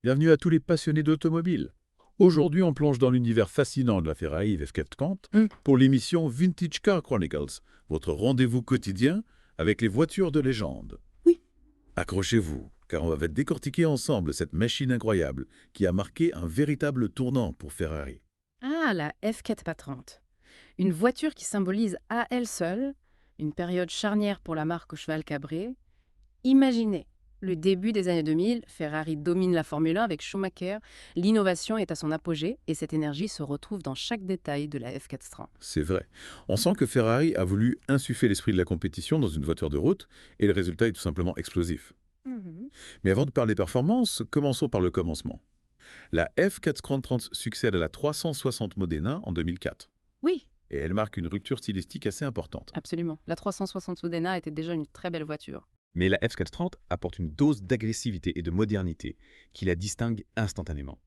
Bienvenue à tous les passionnés d'automobile. Aujourd'hui, on plonge dans l'univers fascinant de la Ferrari F430 pour l'émission Vintage Car Chronicles, votre rendez-vous quotidien avec les voitures de légende. Oui. Accrochez-vous, car on va décortiquer ensemble cette machine incroyable qui a marqué un véritable tournant pour Ferrari. Ah, la F430. Une voiture qui symbolise à elle seule une période charnière pour la marque au cheval cabré. Imaginez, le début des années 2000, Ferrari domine la Formule 1 avec Schumacher, l'innovation est à son apogée et cette énergie se retrouve dans chaque détail de la F430. C'est vrai. On sent que Ferrari a voulu insuffler l'esprit de la compétition dans une voiture de route, et le résultat est tout simplement explosif. Mhm. Mais avant de parler performance, commençons par le commencement. La F430 succède à la 360 Modena en 2004, Oui, et elle marque une rupture stylistique assez importante. absolument. La 360 Modena était déjà une très belle voiture. Mais la F430 apporte une dose d'agressivité et de modernité qui la distingue instantanément.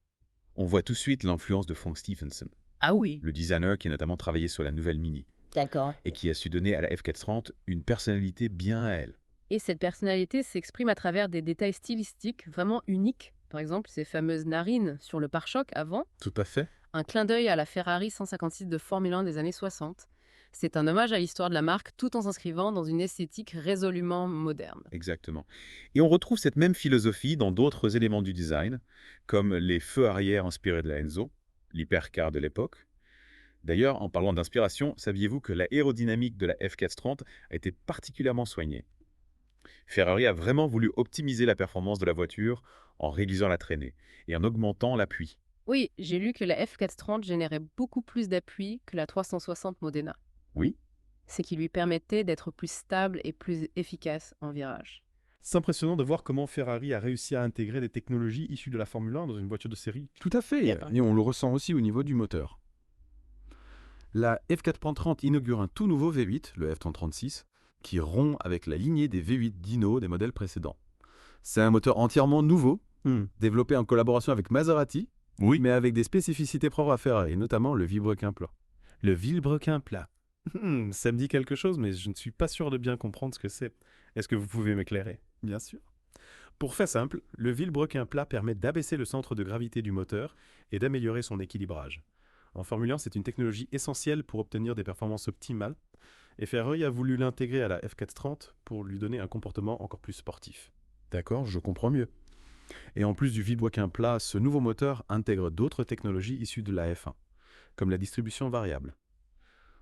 On voit tout de suite l'influence de Frank Stephenson, Ah oui. le designer qui a notamment travaillé sur la nouvelle Mini, D'accord. et qui a su donner à la F430 une personnalité bien à elle. Et cette personnalité s'exprime à travers des détails stylistiques vraiment uniques. Par exemple, ces fameuses narines sur le pare-choc avant, Tout à fait. un clin d'œil à la Ferrari 156 de Formule 1 des années 60. C'est un hommage à l'histoire de la marque tout en s'inscrivant dans une esthétique résolument moderne. Exactement. Et on retrouve cette même philosophie dans d'autres éléments du design, comme les feux arrière inspirés de la Enzo, l'hypercar de l'époque. D'ailleurs, en parlant d'inspiration, saviez-vous que l'aérodynamique de la F430 a été particulièrement soignée? Ferrari a vraiment voulu optimiser la performance de la voiture en réduisant la traînée et en augmentant l'appui. Oui, j'ai lu que la F430 générait beaucoup plus d'appui que la 360 Modena, Oui, ce qui lui permettait d'être plus stable et plus efficace en virage. C'est impressionnant de voir comment Ferrari a réussi à intégrer des technologies issues de la Formule 1 dans une voiture de série. Tout à fait, Bien. et on le ressent aussi au niveau du moteur. La F430 inaugure un tout nouveau V8, le F136, qui rompt avec la lignée des V8 Dino des modèles précédents. C'est un moteur entièrement nouveau, développé en collaboration avec Maserati, Oui. mais avec des spécificités propres à Ferrari, notamment le vilebrequin plat. Le vilebrequin plat. Ça me dit quelque chose, mais je ne suis pas sûr de bien comprendre ce que c'est. Est-ce que vous pouvez m'éclairer? Bien sûr. Pour faire simple, le vilebrequin plat permet d'abaisser le centre de gravité du moteur et d'améliorer son équilibrage. En Formule 1, c'est une technologie essentielle pour obtenir des performances optimales, et Ferrari a voulu l'intégrer à la F430 pour lui donner un comportement encore plus sportif. D'accord, je comprends mieux. Et en plus du vilebrequin plat, ce nouveau moteur intègre d'autres technologies issues de la F1, comme la distribution variable.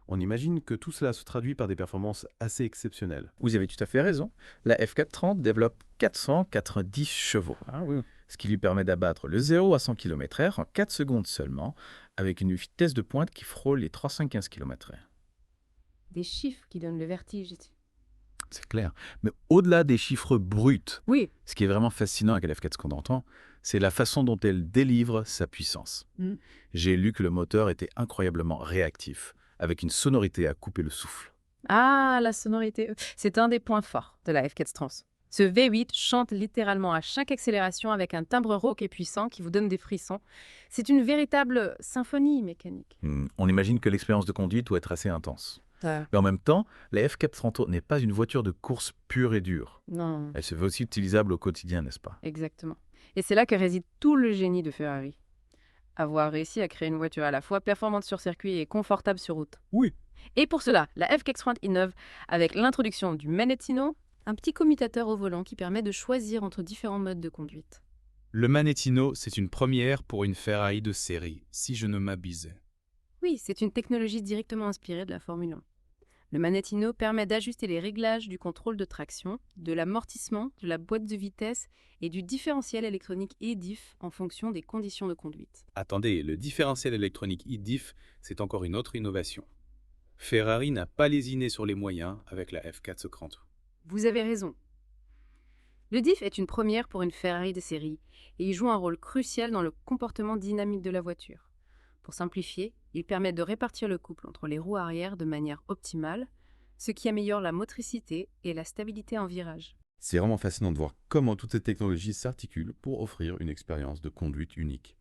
On imagine que tout cela se traduit par des performances assez exceptionnelles. Vous avez tout à fait raison. La F430 développe 490 chevaux, Ah oui. ce qui lui permet d'abattre le 0 à 100 km/h en 4 secondes seulement, avec une vitesse de pointe qui frôle les 315 km/h. Des chiffres qui donnent le vertige. C'est clair. Mais au-delà des chiffres bruts, Oui. ce qui est vraiment fascinant avec la F430, c'est la façon dont elle délivre sa puissance. Mm. J'ai lu que le moteur était incroyablement réactif, avec une sonorité à couper le souffle. Ah, la sonorité. C'est un des points forts de la F430. Ce V8 chante littéralement à chaque accélération avec un timbre rauque et puissant qui vous donne des frissons. C'est une véritable symphonie mécanique. On imagine que l'expérience de conduite doit être assez intense. Ah. Mais en même temps, la F430 n'est pas une voiture de course pure et dure. Non, Elle se veut aussi utilisable au quotidien, n'est-ce pas? exactement. Et c'est là que réside tout le génie de Ferrari. Avoir réussi à créer une voiture à la fois performante sur circuit et confortable sur route. Oui. Et pour cela, la F430 innove avec l'introduction du Manettino, un petit commutateur au volant qui permet de choisir entre différents modes de conduite. Le Manettino, c'est une première pour une Ferrari de série, si je ne m'abuse. Oui, c'est une technologie directement inspirée de la Formule 1. Le Manettino permet d'ajuster les réglages du contrôle de traction, de l'amortissement, de la boîte de vitesse et du différentiel électronique e-diff en fonction des conditions de conduite. Attendez, le différentiel électronique e-diff, c'est encore une autre innovation. Ferrari n'a pas lésiné sur les moyens avec la F430. Vous avez raison. Le diff est une première pour une Ferrari de série et il joue un rôle crucial dans le comportement dynamique de la voiture. Pour simplifier, il permet de répartir le couple entre les roues arrière de manière optimale, ce qui améliore la motricité et la stabilité en virage. C'est vraiment fascinant de voir comment toutes ces technologies s'articulent pour offrir une expérience de conduite unique.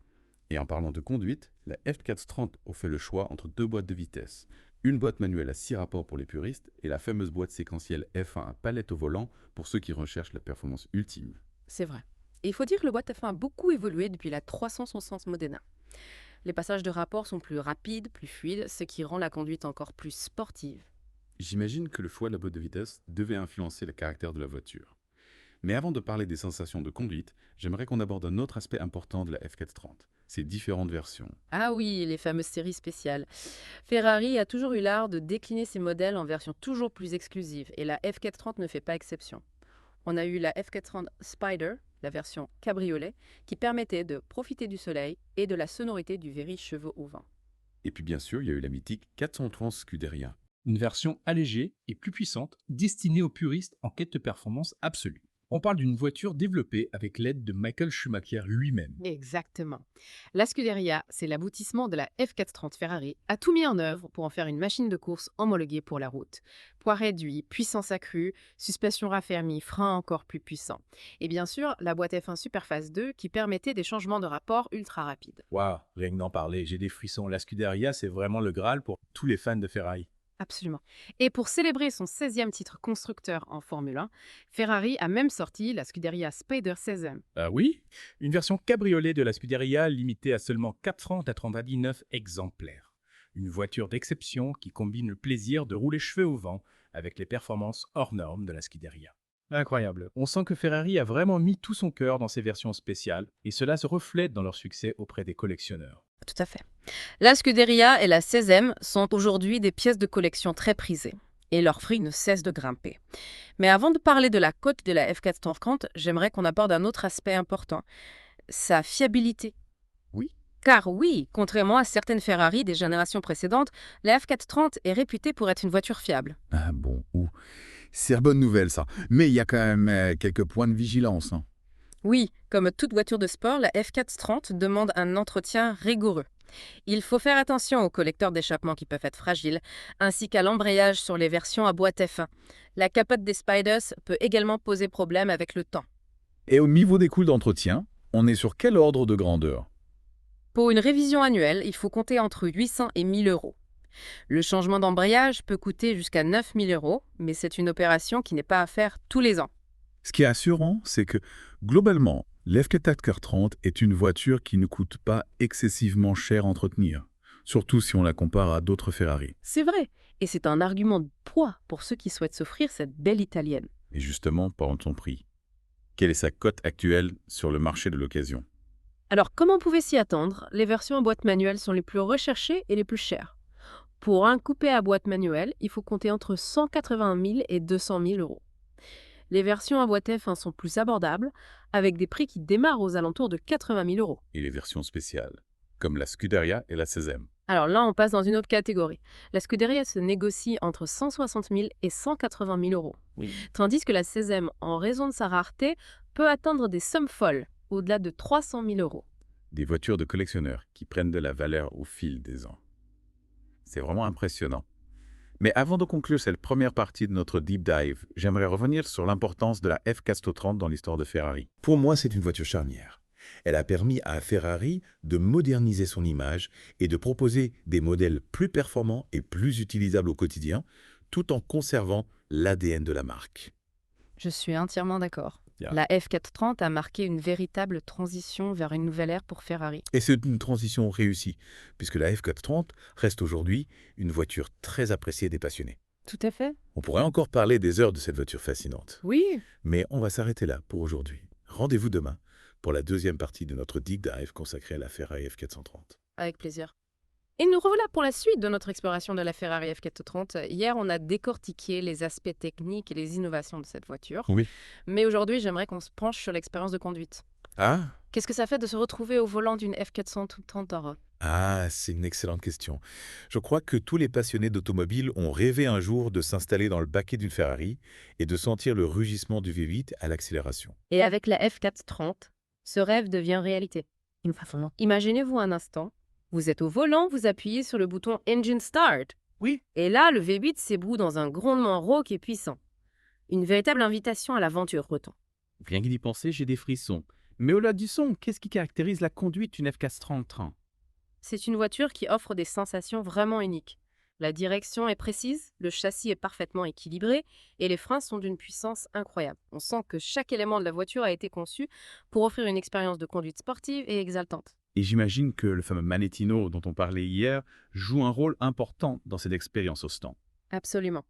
Et en parlant de conduite, la F430 a fait le choix entre deux boîtes de vitesse. Une boîte manuelle à 6 rapports pour les puristes et la fameuse boîte séquentielle F1 à palette au volant pour ceux qui recherchent la performance ultime. C'est vrai. Et il faut dire que le boîte F1 a beaucoup évolué depuis la 360 Modena. Les passages de rapport sont plus rapides, plus fluides, ce qui rend la conduite encore plus sportive. J'imagine que le choix de la boîte de vitesse devait influencer le caractère de la voiture. Mais avant de parler des sensations de conduite, j'aimerais qu'on aborde un autre aspect important de la F430, ses différentes versions. Ah oui, les fameuses séries spéciales. Ferrari a toujours eu l'art de décliner ses modèles en versions toujours plus exclusives, et la F430 ne fait pas exception. On a eu la F430 Spider, la version cabriolet, qui permettait de profiter du soleil et de la sonorité du Very chevaux au vent. Et puis bien sûr, il y a eu la mythique 430 Scuderia. Une version allégée et plus puissante, destinée aux puristes en quête de performance absolue. On parle d'une voiture développée avec l'aide de Michael Schumacher lui-même. Exactement. La Scuderia, c'est l'aboutissement de la F430 Ferrari, a tout mis en œuvre pour en faire une machine de course homologuée pour la route. Poids réduit, puissance accrue, suspension raffermie, frein encore plus puissant. Et bien sûr, la boîte F1 Superphase 2 qui permettait des changements de rapport ultra rapides. Waouh, rien que d'en parler, j'ai des frissons. La Scuderia, c'est vraiment le Graal pour tous les fans de Ferrari. Absolument. Et pour célébrer son 16e titre constructeur en Formule 1, Ferrari a même sorti la Scuderia Spider 16e. Ah oui? Une version cabriolet de la Scuderia limitée à seulement 499 exemplaires. Une voiture d'exception qui combine le plaisir de rouler cheveux au vent avec les performances hors normes de la Scuderia. Incroyable. On sent que Ferrari a vraiment mis tout son cœur dans ces versions spéciales et cela se reflète dans leur succès auprès des collectionneurs. Tout à fait. La Scuderia et la 16e sont aujourd'hui des pièces de collection très prisées et leur prix ne cesse de grimper. Mais avant de parler de la cote de la F430, j'aimerais qu'on aborde un autre aspect important, sa fiabilité. Oui. Car oui, contrairement à certaines Ferrari des générations précédentes, la F430 est réputée pour être une voiture fiable. Ah bon, c'est une bonne nouvelle ça. Mais il y a quand même quelques points de vigilance. Hein. Oui, comme toute voiture de sport, la F430 demande un entretien rigoureux. Il faut faire attention aux collecteurs d'échappement qui peuvent être fragiles, ainsi qu'à l'embrayage sur les versions à boîte F1. La capote des Spiders peut également poser problème avec le temps. Et au niveau des coûts d'entretien, on est sur quel ordre de grandeur? Pour une révision annuelle, il faut compter entre 800 et 1000 euros. Le changement d'embrayage peut coûter jusqu'à 9000 euros, mais c'est une opération qui n'est pas à faire tous les ans. Ce qui est assurant, c'est que, globalement, l'F430 est une voiture qui ne coûte pas excessivement cher à entretenir, surtout si on la compare à d'autres Ferrari. C'est vrai, et c'est un argument de poids pour ceux qui souhaitent s'offrir cette belle italienne. Et justement, parlons de son prix. Quelle est sa cote actuelle sur le marché de l'occasion? Alors, comme on pouvait s'y attendre, les versions à boîte manuelle sont les plus recherchées et les plus chères. Pour un coupé à boîte manuelle, il faut compter entre 180 000 et 200 000 euros. Les versions à boîte F1 sont plus abordables, avec des prix qui démarrent aux alentours de 80 000 euros. Et les versions spéciales, comme la Scuderia et la 16e. Alors là, on passe dans une autre catégorie. La Scuderia se négocie entre 160 000 et 180 000 euros. Oui. Tandis que la 16e, en raison de sa rareté, peut atteindre des sommes folles, au-delà de 300 000 euros. Des voitures de collectionneurs qui prennent de la valeur au fil des ans. C'est vraiment impressionnant. Mais avant de conclure cette première partie de notre deep dive, j'aimerais revenir sur l'importance de la F430 dans l'histoire de Ferrari. Pour moi, c'est une voiture charnière. Elle a permis à Ferrari de moderniser son image et de proposer des modèles plus performants et plus utilisables au quotidien, tout en conservant l'ADN de la marque. Je suis entièrement d'accord. Yeah. La F430 a marqué une véritable transition vers une nouvelle ère pour Ferrari. Et c'est une transition réussie, puisque la F430 reste aujourd'hui une voiture très appréciée des passionnés. Tout à fait. On pourrait encore parler des heures de cette voiture fascinante. Oui. Mais on va s'arrêter là pour aujourd'hui. Rendez-vous demain pour la deuxième partie de notre deep dive consacrée à la Ferrari F430. Avec plaisir. Et nous revoilà pour la suite de notre exploration de la Ferrari F430. Hier, on a décortiqué les aspects techniques et les innovations de cette voiture. Oui. Mais aujourd'hui, j'aimerais qu'on se penche sur l'expérience de conduite. Ah, Qu'est-ce que ça fait de se retrouver au volant d'une F430 en Europe? c'est une excellente question. Je crois que tous les passionnés d'automobile ont rêvé un jour de s'installer dans le baquet d'une Ferrari et de sentir le rugissement du V8 à l'accélération. Et avec la F430, ce rêve devient réalité. Imaginez-vous un instant, vous êtes au volant, vous appuyez sur le bouton Engine Start. Oui. Et là, le V8 s'ébroue dans un grondement rauque et puissant. Une véritable invitation à l'aventure, Breton. Rien qu'à y penser, j'ai des frissons. Mais au-delà du son, qu'est-ce qui caractérise la conduite d'une F430? C'est une voiture qui offre des sensations vraiment uniques. La direction est précise, le châssis est parfaitement équilibré et les freins sont d'une puissance incroyable. On sent que chaque élément de la voiture a été conçu pour offrir une expérience de conduite sportive et exaltante. Et j'imagine que le fameux Manettino dont on parlait hier joue un rôle important dans cette expérience au stand. Absolument.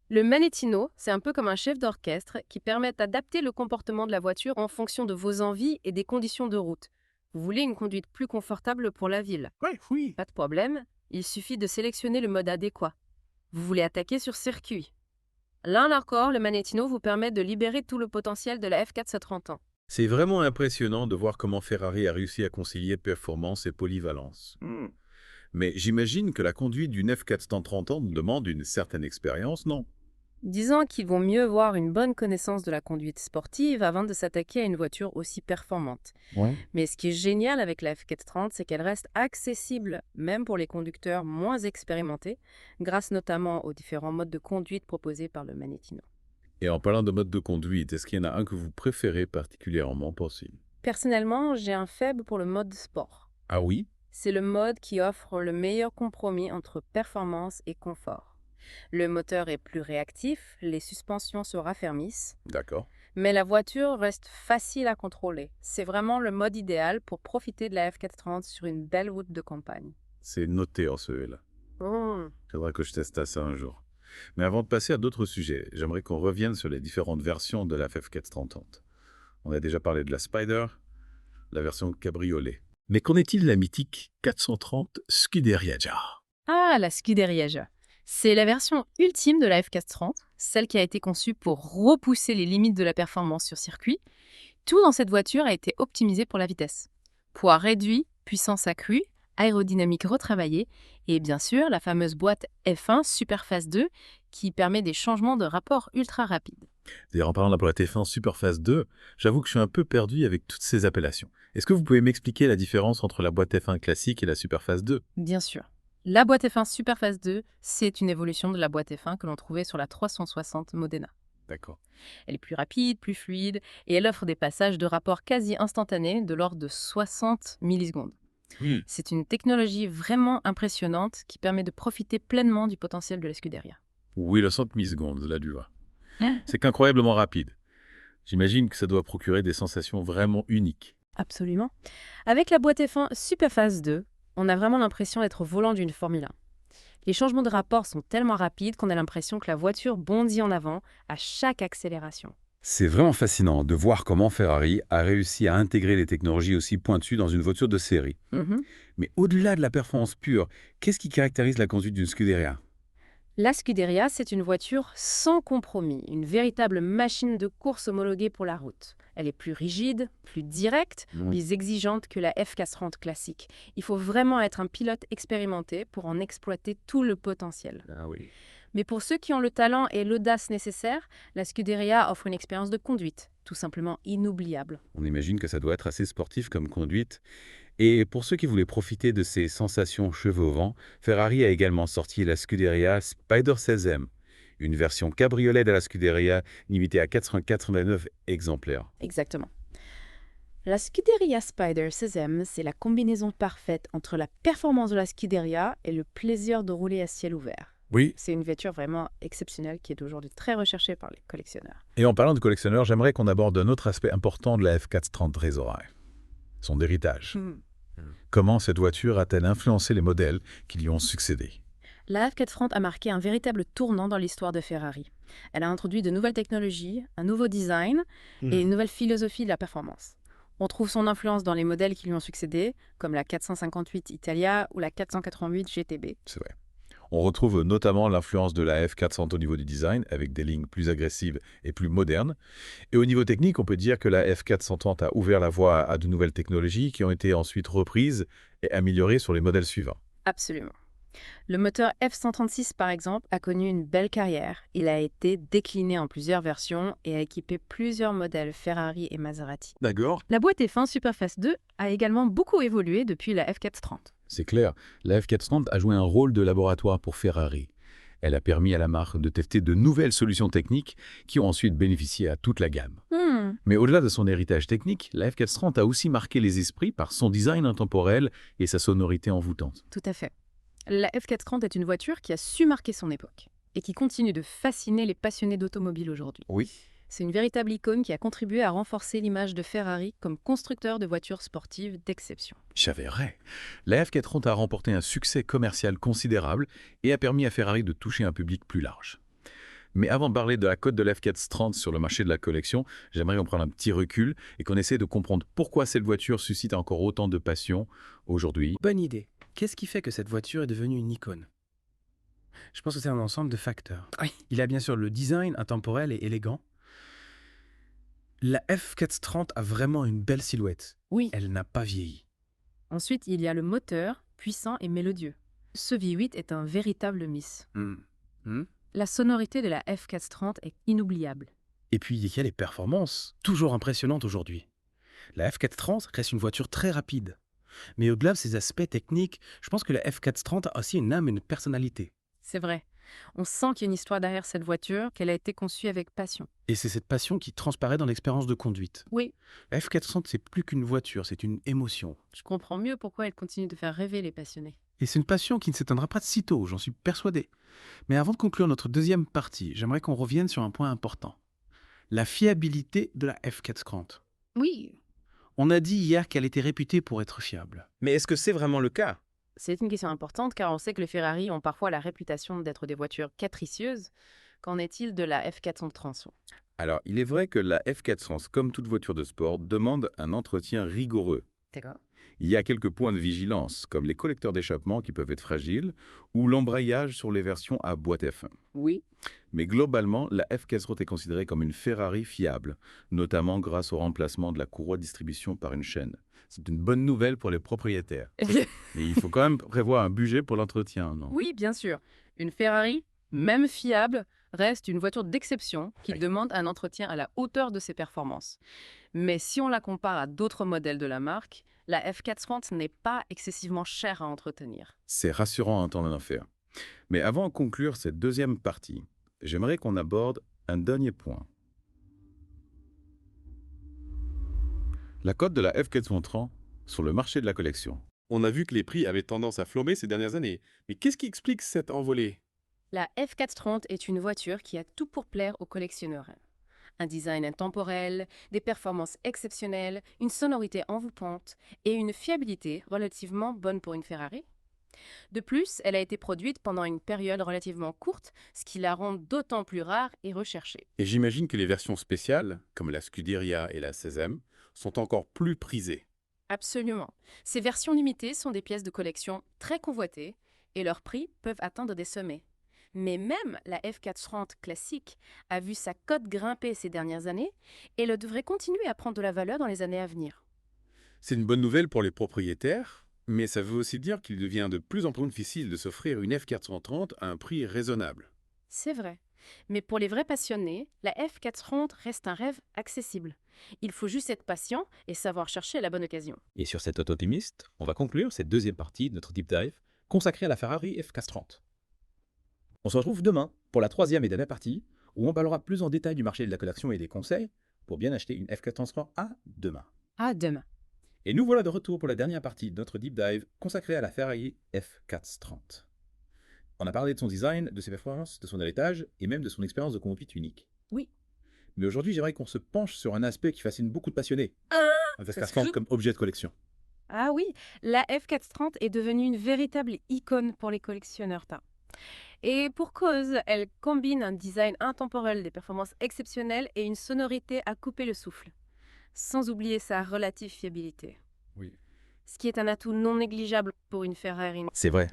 Le Manettino, c'est un peu comme un chef d'orchestre qui permet d'adapter le comportement de la voiture en fonction de vos envies et des conditions de route. Vous voulez une conduite plus confortable pour la ville? Oui. Pas de problème, il suffit de sélectionner le mode adéquat. Vous voulez attaquer sur circuit. Là encore, le Manettino vous permet de libérer tout le potentiel de la F430 ans. C'est vraiment impressionnant de voir comment Ferrari a réussi à concilier performance et polyvalence. Mais j'imagine que la conduite d'une F430 ans demande une certaine expérience, non? Disons qu'il vaut mieux avoir une bonne connaissance de la conduite sportive avant de s'attaquer à une voiture aussi performante. Mais ce qui est génial avec la F430, c'est qu'elle reste accessible, même pour les conducteurs moins expérimentés, grâce notamment aux différents modes de conduite proposés par le Manettino. Et en parlant de mode de conduite, est-ce qu'il y en a un que vous préférez particulièrement possible? Personnellement, j'ai un faible pour le mode sport. Ah oui? C'est le mode qui offre le meilleur compromis entre performance et confort. Le moteur est plus réactif, les suspensions se raffermissent, D'accord. mais la voiture reste facile à contrôler. C'est vraiment le mode idéal pour profiter de la F430 sur une belle route de campagne. C'est noté en ce là. Il faudra que je teste ça un jour. Mais avant de passer à d'autres sujets, j'aimerais qu'on revienne sur les différentes versions de la F430. On a déjà parlé de la Spider, la version cabriolet. Mais qu'en est-il de la mythique 430 Scuderia Già? Ah, la Scuderia Già. C'est la version ultime de la F430, celle qui a été conçue pour repousser les limites de la performance sur circuit. Tout dans cette voiture a été optimisé pour la vitesse. Poids réduit, puissance accrue, aérodynamique retravaillée et bien sûr la fameuse boîte F1 Superphase 2 qui permet des changements de rapport ultra rapides. D'ailleurs, en parlant de la boîte F1 Superphase 2, j'avoue que je suis un peu perdu avec toutes ces appellations. Est-ce que vous pouvez m'expliquer la différence entre la boîte F1 classique et la Superphase 2? Bien sûr. La boîte F1 Superphase 2, c'est une évolution de la boîte F1 que l'on trouvait sur la 360 Modena. D'accord. Elle est plus rapide, plus fluide, et elle offre des passages de rapport quasi instantanés de l'ordre de 60 millisecondes. C'est une technologie vraiment impressionnante qui permet de profiter pleinement du potentiel de la Scuderia. Oui, le 60 millisecondes, là, du C'est qu'incroyablement rapide. J'imagine que ça doit procurer des sensations vraiment uniques. Absolument. Avec la boîte F1 Superphase 2, on a vraiment l'impression d'être au volant d'une Formule 1. Les changements de rapport sont tellement rapides qu'on a l'impression que la voiture bondit en avant à chaque accélération. C'est vraiment fascinant de voir comment Ferrari a réussi à intégrer les technologies aussi pointues dans une voiture de série. Mais au-delà de la performance pure, qu'est-ce qui caractérise la conduite d'une Scuderia? La Scuderia, c'est une voiture sans compromis, une véritable machine de course homologuée pour la route. Elle est plus rigide, plus directe, plus exigeante que la F430 classique. Il faut vraiment être un pilote expérimenté pour en exploiter tout le potentiel. Mais pour ceux qui ont le talent et l'audace nécessaires, la Scuderia offre une expérience de conduite, tout simplement inoubliable. On imagine que ça doit être assez sportif comme conduite. Et pour ceux qui voulaient profiter de ces sensations cheveux au vent, Ferrari a également sorti la Scuderia Spider 16M, une version cabriolet de la Scuderia limitée à 489 exemplaires. Exactement. La Scuderia Spider 16M, c'est la combinaison parfaite entre la performance de la Scuderia et le plaisir de rouler à ciel ouvert. Oui. C'est une voiture vraiment exceptionnelle qui est aujourd'hui très recherchée par les collectionneurs. Et en parlant de collectionneurs, j'aimerais qu'on aborde un autre aspect important de la F430 Tresorai, son héritage. Comment cette voiture a-t-elle influencé les modèles qui lui ont succédé? La F430 a marqué un véritable tournant dans l'histoire de Ferrari. Elle a introduit de nouvelles technologies, un nouveau design et une nouvelle philosophie de la performance. On trouve son influence dans les modèles qui lui ont succédé, comme la 458 Italia ou la 488 GTB. C'est vrai. On retrouve notamment l'influence de la F400 au niveau du design, avec des lignes plus agressives et plus modernes. Et au niveau technique, on peut dire que la F430 a ouvert la voie à de nouvelles technologies qui ont été ensuite reprises et améliorées sur les modèles suivants. Absolument. Le moteur F136, par exemple, a connu une belle carrière. Il a été décliné en plusieurs versions et a équipé plusieurs modèles Ferrari et Maserati. D'accord. La boîte F1 Superphase 2 a également beaucoup évolué depuis la F430. C'est clair, la F430 a joué un rôle de laboratoire pour Ferrari. Elle a permis à la marque de tester de nouvelles solutions techniques qui ont ensuite bénéficié à toute la gamme. Mais au-delà de son héritage technique, la F430 a aussi marqué les esprits par son design intemporel et sa sonorité envoûtante. Tout à fait. La F430 est une voiture qui a su marquer son époque et qui continue de fasciner les passionnés d'automobile aujourd'hui. Oui. C'est une véritable icône qui a contribué à renforcer l'image de Ferrari comme constructeur de voitures sportives d'exception. J'avais vrai. La F430 a remporté un succès commercial considérable et a permis à Ferrari de toucher un public plus large. Mais avant de parler de la cote de la F430 sur le marché de la collection, j'aimerais qu'on prenne un petit recul et qu'on essaie de comprendre pourquoi cette voiture suscite encore autant de passion aujourd'hui. Bonne idée. Qu'est-ce qui fait que cette voiture est devenue une icône? Je pense que c'est un ensemble de facteurs. Oui. Il y a bien sûr le design intemporel et élégant. La F430 a vraiment une belle silhouette. Oui. Elle n'a pas vieilli. Ensuite, il y a le moteur, puissant et mélodieux. Ce V8 est un véritable miss. La sonorité de la F430 est inoubliable. Et puis, il y a les performances, toujours impressionnantes aujourd'hui. La F430 reste une voiture très rapide. Mais au-delà de ses aspects techniques, je pense que la F430 a aussi une âme et une personnalité. C'est vrai. On sent qu'il y a une histoire derrière cette voiture, qu'elle a été conçue avec passion. Et c'est cette passion qui transparaît dans l'expérience de conduite. Oui, La F430, c'est plus qu'une voiture, c'est une émotion. je comprends mieux pourquoi elle continue de faire rêver les passionnés. Et c'est une passion qui ne s'éteindra pas de sitôt, j'en suis persuadé. Mais avant de conclure notre deuxième partie, j'aimerais qu'on revienne sur un point important. La fiabilité de la F430. Oui, On a dit hier qu'elle était réputée pour être fiable. Mais est-ce que c'est vraiment le cas? c'est une question importante car on sait que les Ferrari ont parfois la réputation d'être des voitures capricieuses. Qu'en est-il de la F430? Alors, il est vrai que la F400, comme toute voiture de sport, demande un entretien rigoureux. D'accord. Il y a quelques points de vigilance, comme les collecteurs d'échappement qui peuvent être fragiles, ou l'embrayage sur les versions à boîte F1. Oui, Mais globalement, la F400 est considérée comme une Ferrari fiable, notamment grâce au remplacement de la courroie de distribution par une chaîne. C'est une bonne nouvelle pour les propriétaires. Mais il faut quand même prévoir un budget pour l'entretien, non? oui, bien sûr. Une Ferrari, même fiable, reste une voiture d'exception qui Oui. demande un entretien à la hauteur de ses performances. Mais si on la compare à d'autres modèles de la marque, la F430 n'est pas excessivement chère à entretenir. C'est rassurant à entendre en faire. Mais avant de conclure cette deuxième partie, j'aimerais qu'on aborde un dernier point. La cote de la F430 sur le marché de la collection. On a vu que les prix avaient tendance à flamber ces dernières années. Mais qu'est-ce qui explique cette envolée? La F430 est une voiture qui a tout pour plaire aux collectionneurs. Un design intemporel, des performances exceptionnelles, une sonorité envoûtante et une fiabilité relativement bonne pour une Ferrari. De plus, elle a été produite pendant une période relativement courte, ce qui la rend d'autant plus rare et recherchée. Et j'imagine que les versions spéciales, comme la Scuderia et la 16e, sont encore plus prisées. Absolument. Ces versions limitées sont des pièces de collection très convoitées et leurs prix peuvent atteindre des sommets. Mais même la F430 classique a vu sa cote grimper ces dernières années et elle devrait continuer à prendre de la valeur dans les années à venir. C'est une bonne nouvelle pour les propriétaires, mais ça veut aussi dire qu'il devient de plus en plus difficile de s'offrir une F430 à un prix raisonnable. C'est vrai. Mais pour les vrais passionnés, la F430 reste un rêve accessible. Il faut juste être patient et savoir chercher la bonne occasion. Et sur cette note optimiste, on va conclure cette deuxième partie de notre deep dive consacrée à la Ferrari F430. On se retrouve demain pour la troisième et dernière partie où on parlera plus en détail du marché de la collection et des conseils pour bien acheter une F430 à demain. À demain. Et nous voilà de retour pour la dernière partie de notre deep dive consacrée à la Ferrari F430. On a parlé de son design, de ses performances, de son héritage et même de son expérience de conduite unique. Oui. Mais aujourd'hui, j'aimerais qu'on se penche sur un aspect qui fascine beaucoup de passionnés. Un parce F430 que- comme objet de collection. Ah oui, la F430 est devenue une véritable icône pour les collectionneurs. Et pour cause, elle combine un design intemporel, des performances exceptionnelles et une sonorité à couper le souffle. Sans oublier sa relative fiabilité. Oui. Ce qui est un atout non négligeable pour une Ferrari. C'est vrai.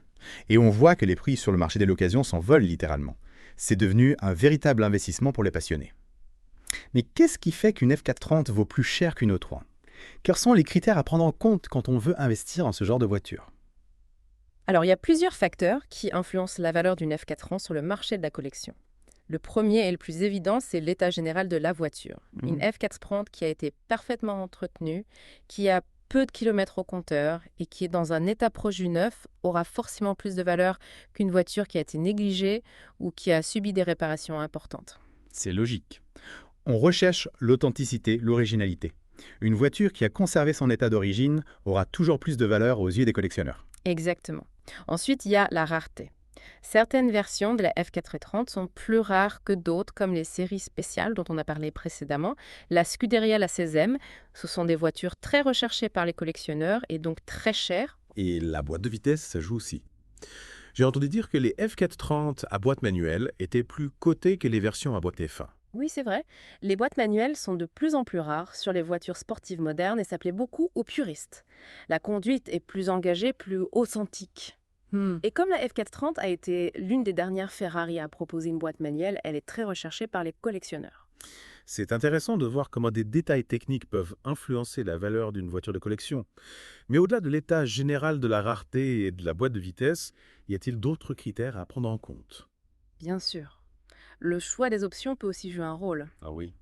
Et on voit que les prix sur le marché de l'occasion s'envolent littéralement. C'est devenu un véritable investissement pour les passionnés. Mais qu'est-ce qui fait qu'une F430 vaut plus cher qu'une autre? Quels sont les critères à prendre en compte quand on veut investir en ce genre de voiture? Alors, il y a plusieurs facteurs qui influencent la valeur d'une F430 sur le marché de la collection. Le premier et le plus évident, c'est l'état général de la voiture. Une F430 qui a été parfaitement entretenue, qui a peu de kilomètres au compteur et qui est dans un état proche du neuf aura forcément plus de valeur qu'une voiture qui a été négligée ou qui a subi des réparations importantes. C'est logique. On recherche l'authenticité, l'originalité. Une voiture qui a conservé son état d'origine aura toujours plus de valeur aux yeux des collectionneurs. Exactement. Ensuite, il y a la rareté. Certaines versions de la F430 sont plus rares que d'autres, comme les séries spéciales dont on a parlé précédemment. La Scuderia La 16e, ce sont des voitures très recherchées par les collectionneurs et donc très chères. Et la boîte de vitesse, ça joue aussi. J'ai entendu dire que les F430 à boîte manuelle étaient plus cotées que les versions à boîte F1. Oui, c'est vrai. Les boîtes manuelles sont de plus en plus rares sur les voitures sportives modernes et ça plaît beaucoup aux puristes. La conduite est plus engagée, plus authentique. Et comme la F430 a été l'une des dernières Ferrari à proposer une boîte manuelle, elle est très recherchée par les collectionneurs. C'est intéressant de voir comment des détails techniques peuvent influencer la valeur d'une voiture de collection. Mais au-delà de l'état général de la rareté et de la boîte de vitesse, y a-t-il d'autres critères à prendre en compte? Bien sûr. Le choix des options peut aussi jouer un rôle. Ah oui.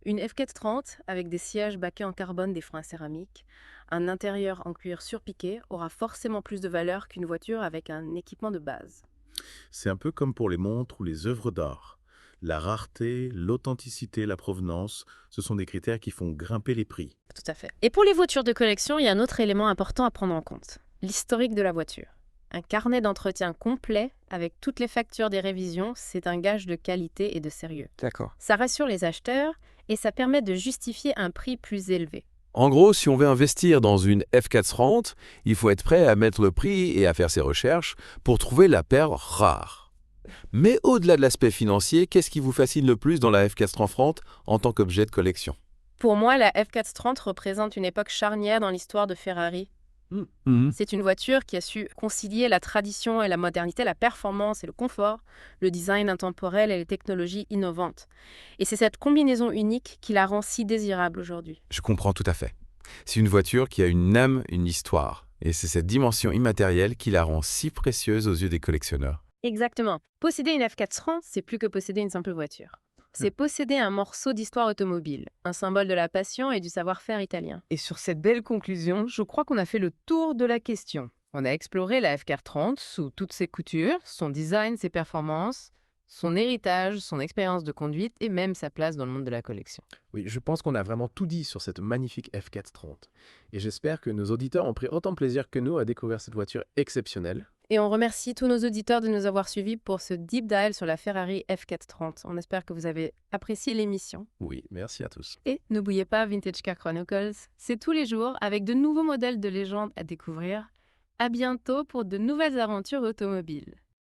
Une F430 avec des sièges baquets en carbone, des freins céramiques, un intérieur en cuir surpiqué aura forcément plus de valeur qu'une voiture avec un équipement de base. C'est un peu comme pour les montres ou les œuvres d'art. La rareté, l'authenticité, la provenance, ce sont des critères qui font grimper les prix. Tout à fait. Et pour les voitures de collection, il y a un autre élément important à prendre en compte. L'historique de la voiture. Un carnet d'entretien complet avec toutes les factures des révisions, c'est un gage de qualité et de sérieux. D'accord. Ça rassure les acheteurs et ça permet de justifier un prix plus élevé. En gros, si on veut investir dans une F430, il faut être prêt à mettre le prix et à faire ses recherches pour trouver la paire rare. Mais au-delà de l'aspect financier, qu'est-ce qui vous fascine le plus dans la F430 en tant qu'objet de collection? Pour moi, la F430 représente une époque charnière dans l'histoire de Ferrari. C'est une voiture qui a su concilier la tradition et la modernité, la performance et le confort, le design intemporel et les technologies innovantes. Et c'est cette combinaison unique qui la rend si désirable aujourd'hui. Je comprends tout à fait. C'est une voiture qui a une âme, une histoire. Et c'est cette dimension immatérielle qui la rend si précieuse aux yeux des collectionneurs. Exactement. Posséder une F430, c'est plus que posséder une simple voiture. C'est posséder un morceau d'histoire automobile, un symbole de la passion et du savoir-faire italien. Et sur cette belle conclusion, je crois qu'on a fait le tour de la question. On a exploré la F430 sous toutes ses coutures, son design, ses performances, son héritage, son expérience de conduite et même sa place dans le monde de la collection. Oui, je pense qu'on a vraiment tout dit sur cette magnifique F430. Et j'espère que nos auditeurs ont pris autant de plaisir que nous à découvrir cette voiture exceptionnelle. Et on remercie tous nos auditeurs de nous avoir suivis pour ce deep dive sur la Ferrari F430. On espère que vous avez apprécié l'émission. Oui, merci à tous. Et n'oubliez pas Vintage Car Chronicles, c'est tous les jours avec de nouveaux modèles de légende à découvrir. À bientôt pour de nouvelles aventures automobiles.